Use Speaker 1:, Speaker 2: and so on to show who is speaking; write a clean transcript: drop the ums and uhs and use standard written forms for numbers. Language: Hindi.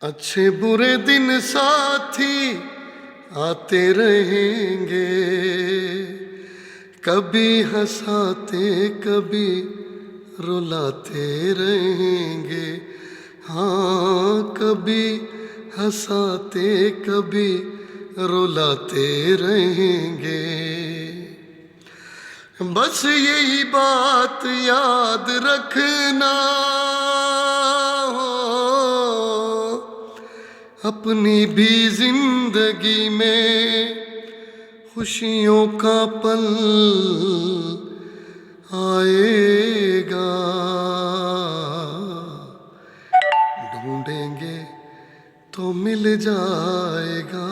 Speaker 1: अच्छे बुरे दिन साथी आते रहेंगे, कभी हंसाते कभी रुलाते रहेंगे। हाँ, कभी हंसाते कभी रुलाते रहेंगे। बस यही बात याद रखना, अपनी भी जिंदगी में खुशियों का पल आएगा। ढूंढेंगे तो मिल जाएगा।